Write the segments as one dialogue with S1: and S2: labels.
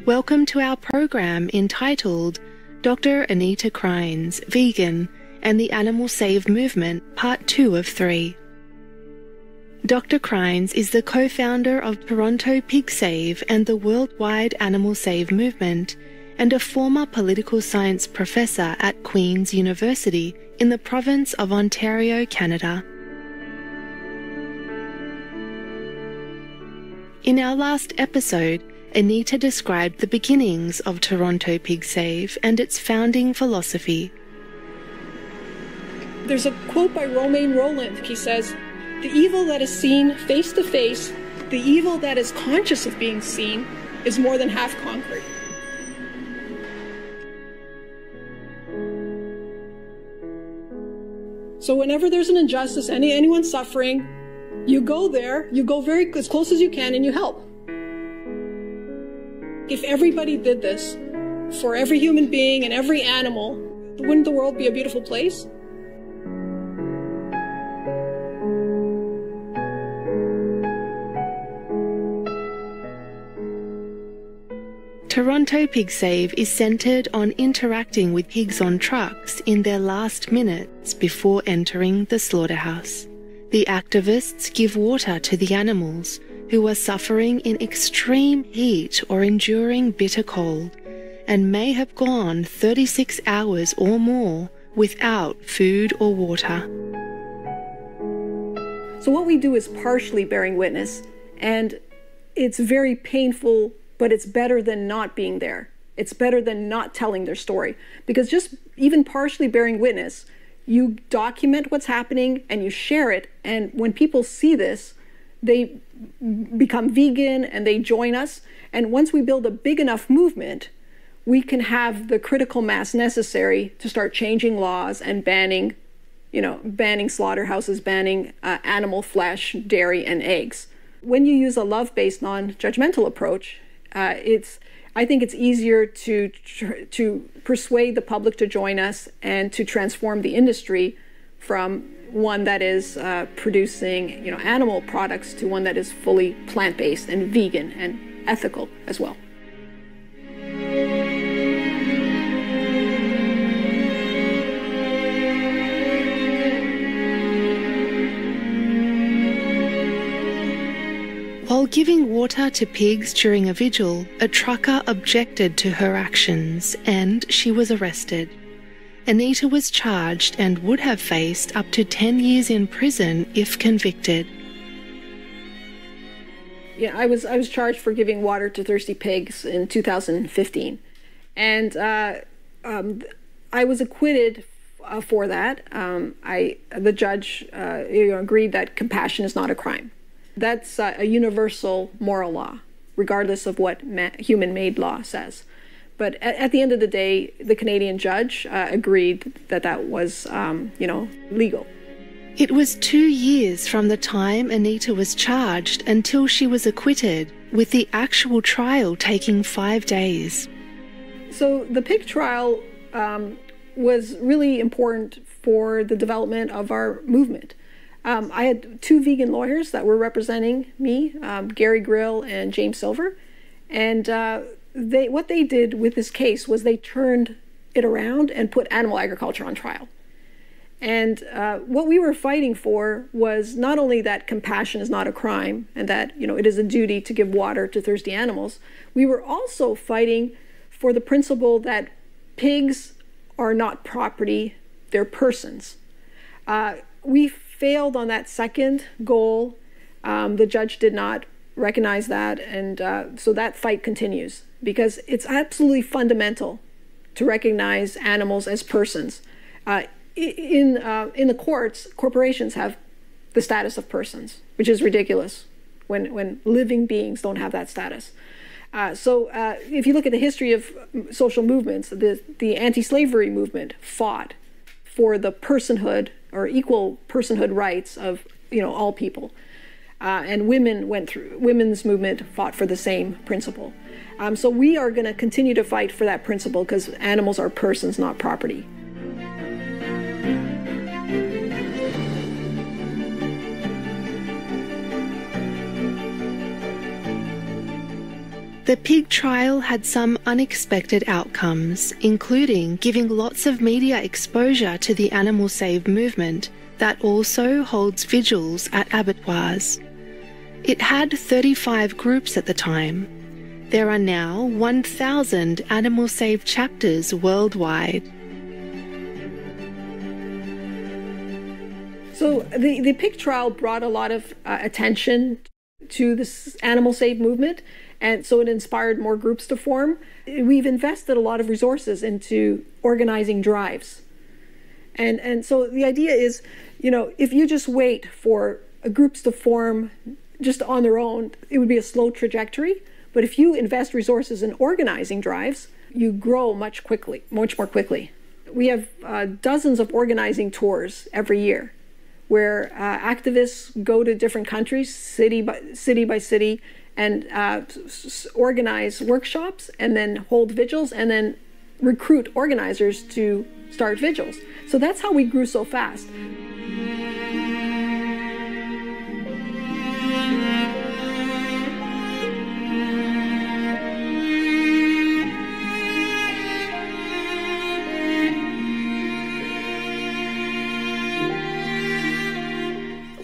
S1: Welcome to our program entitled Dr. Anita Krajnc, Vegan, and the Animal Save Movement, Part 2 of 3. Dr. Krajnc is the co-founder of Toronto Pig Save and the worldwide Animal Save Movement, and a former political science professor at Queen's University in the province of Ontario, Canada. In our last episode, Anita described the beginnings of Toronto Pig Save and its founding philosophy.
S2: There's a quote by Romain Rolland. He says, "The evil that is seen face to face, the evil that is conscious of being seen, is more than half conquered." So whenever there's an injustice, anyone suffering, you go there, you go as close as you can, and you help. If everybody did this for every human being and every animal, wouldn't the world be a beautiful place?
S1: Toronto Pig Save is centred on interacting with pigs on trucks in their last minutes before entering the slaughterhouse. The activists give water to the animals who are suffering in extreme heat or enduring bitter cold, and may have gone 36 hours or more without food or water.
S2: So what we do is partially bearing witness, and it's very painful, but it's better than not being there. It's better than not telling their story, because just even partially bearing witness, you document what's happening and you share it, and when people see this, they become vegan and they join us. And once we build a big enough movement, we can have the critical mass necessary to start changing laws and banning slaughterhouses, banning animal flesh, dairy, and eggs. When you use a love-based, non-judgmental approach, I think it's easier to persuade the public to join us and to transform the industry from one that is producing animal products to one that is fully plant-based and vegan and ethical as well.
S1: While giving water to pigs during a vigil, a trucker objected to her actions and she was arrested. Anita was charged and would have faced up to 10 years in prison if convicted.
S2: Yeah, I was charged for giving water to thirsty pigs in 2015, and I was acquitted for that. The judge agreed that compassion is not a crime. That's a universal moral law, regardless of what human-made law says. But at the end of the day, the Canadian judge agreed that that was, legal.
S1: It was 2 years from the time Anita was charged until she was acquitted, with the actual trial taking 5 days.
S2: So the pig trial was really important for the development of our movement. I had 2 vegan lawyers that were representing me, Gary Grill and James Silver, and what they did with this case was they turned it around and put animal agriculture on trial. And what we were fighting for was not only that compassion is not a crime and that it is a duty to give water to thirsty animals, we were also fighting for the principle that pigs are not property, they're persons. We failed on that second goal. The judge did not recognize that, and so that fight continues, because it's absolutely fundamental to recognize animals as persons. In the courts, corporations have the status of persons, which is ridiculous when living beings don't have that status. So if you look at the history of social movements, the anti-slavery movement fought for the personhood or equal personhood rights of all people. And women's movement fought for the same principle. So we are going to continue to fight for that principle, because animals are persons, not property.
S1: The pig trial had some unexpected outcomes, including giving lots of media exposure to the Animal Save movement that also holds vigils at abattoirs. It had 35 groups at the time. There are now 1,000 Animal Save chapters worldwide.
S2: So the pig trial brought a lot of attention to this Animal Save movement, and so it inspired more groups to form. We've invested a lot of resources into organizing drives. And so the idea is, if you just wait for groups to form just on their own, it would be a slow trajectory. But if you invest resources in organizing drives, you grow much more quickly. We have dozens of organizing tours every year where activists go to different countries, city by city, and organize workshops and then hold vigils and then recruit organizers to start vigils. So that's how we grew so fast.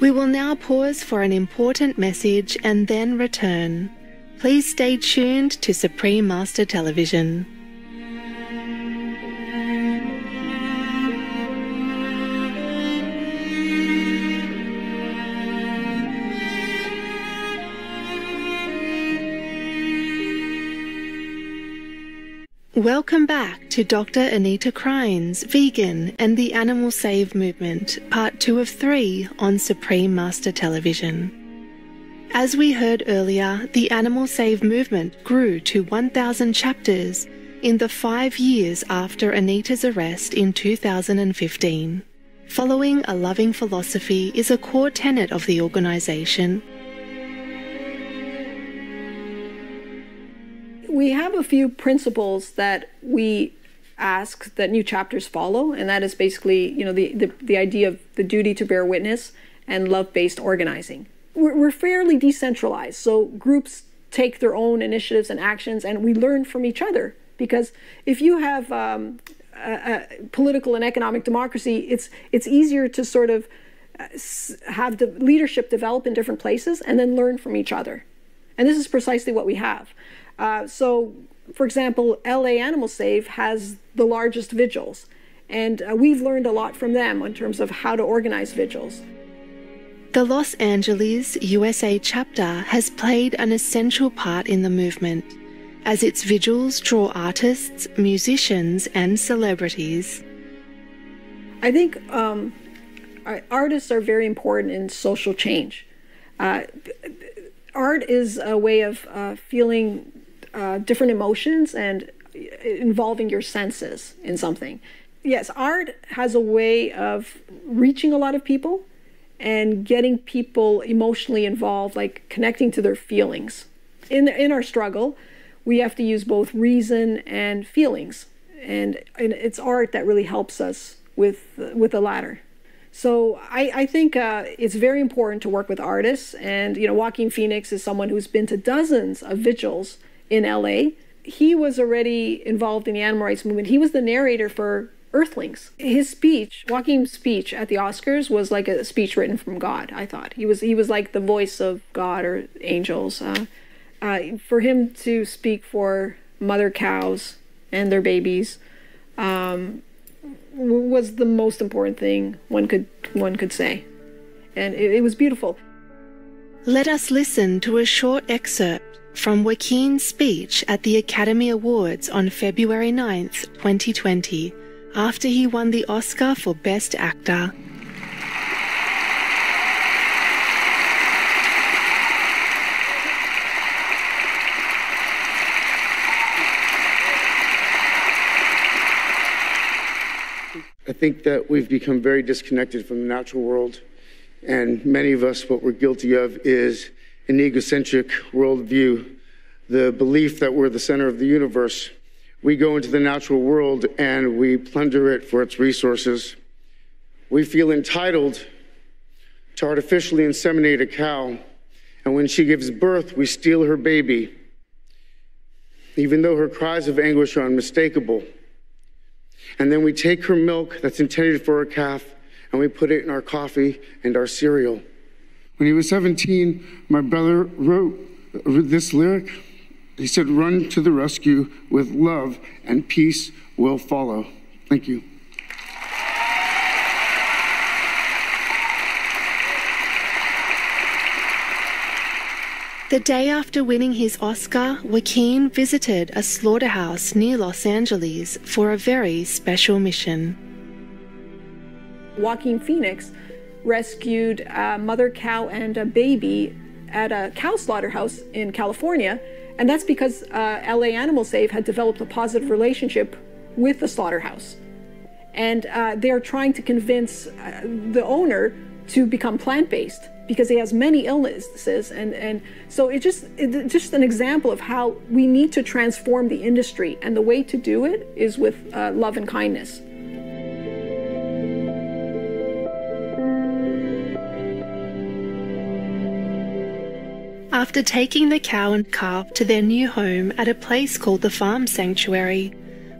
S1: We will now pause for an important message and then return. Please stay tuned to Supreme Master Television. Welcome back to Dr. Anita Krajnc, Vegan, and the Animal Save Movement, Part 2 of 3 on Supreme Master Television. As we heard earlier, the Animal Save Movement grew to 1,000 chapters in the 5 years after Anita's arrest in 2015. Following a loving philosophy is a core tenet of the organization.
S2: We have a few principles that we ask that new chapters follow, and that is basically, the idea of the duty to bear witness and love-based organizing. We're fairly decentralized, so groups take their own initiatives and actions, and we learn from each other. Because if you have a political and economic democracy, it's easier to sort of have the leadership develop in different places and then learn from each other. And this is precisely what we have. So, for example, LA Animal Save has the largest vigils, and we've learned a lot from them in terms of how to organize vigils.
S1: The Los Angeles, USA chapter has played an essential part in the movement, as its vigils draw artists, musicians, and celebrities.
S2: I think artists are very important in social change. Art is a way of feeling different emotions and involving your senses in something. Yes, art has a way of reaching a lot of people and getting people emotionally involved, like connecting to their feelings. In our struggle, we have to use both reason and feelings, and it's art that really helps us with the latter. So I think it's very important to work with artists, and Joaquin Phoenix is someone who's been to dozens of vigils in LA. He was already involved in the animal rights movement. He was the narrator for Earthlings. His speech, Joaquin's speech at the Oscars, was like a speech written from God, I thought. He was like the voice of God or angels. For him to speak for mother cows and their babies was the most important thing one could say. And it was beautiful.
S1: Let us listen to a short excerpt from Joaquin's speech at the Academy Awards on February 9th, 2020, after he won the Oscar for Best Actor.
S3: I think that we've become very disconnected from the natural world, and many of us, what we're guilty of is an egocentric worldview, the belief that we're the center of the universe. We go into the natural world and we plunder it for its resources. We feel entitled to artificially inseminate a cow, and when she gives birth, we steal her baby. even though her cries of anguish are unmistakable. And then we take her milk that's intended for her calf and we put it in our coffee and our cereal. When he was 17, my brother wrote this lyric. He said, "Run to the rescue with love and peace will follow." Thank you.
S1: The day after winning his Oscar, Joaquin visited a slaughterhouse near Los Angeles for a very special mission.
S2: Joaquin Phoenix rescued a mother cow and a baby at a cow slaughterhouse in California, and that's because LA Animal Save had developed a positive relationship with the slaughterhouse. And they're trying to convince the owner to become plant-based because he has many illnesses, and so it's just an example of how we need to transform the industry, and the way to do it is with love and kindness.
S1: After taking the cow and calf to their new home at a place called the Farm Sanctuary,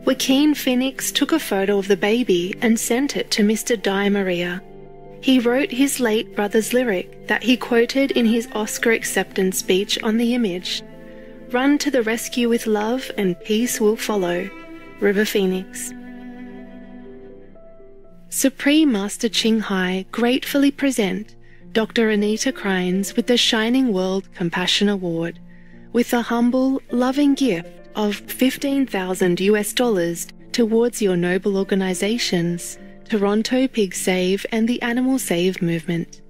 S1: Joaquin Phoenix took a photo of the baby and sent it to Mr. Di Maria. He wrote his late brother's lyric that he quoted in his Oscar acceptance speech on the image. "Run to the rescue with love and peace will follow." River Phoenix. Supreme Master Ching Hai gratefully present Dr. Anita Krajnc with the Shining World Compassion Award, with a humble, loving gift of $15,000 towards your noble organizations, Toronto Pig Save and the Animal Save movement.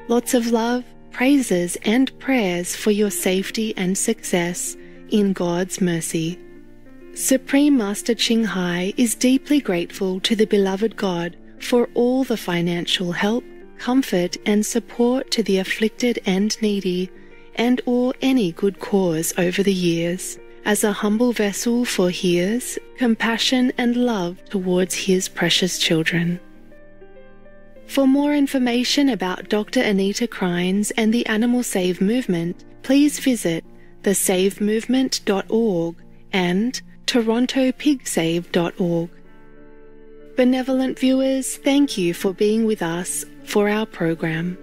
S1: Lots of love, praises and prayers for your safety and success in God's mercy. Supreme Master Ching Hai is deeply grateful to the beloved God for all the financial help, comfort and support to the afflicted and needy, and or any good cause over the years, as a humble vessel for His compassion and love towards His precious children. For more information about Dr. Anita Krajnc and the Animal Save movement, please visit thesavemovement.org and torontopigsave.org. Benevolent viewers, thank you for being with us for our program.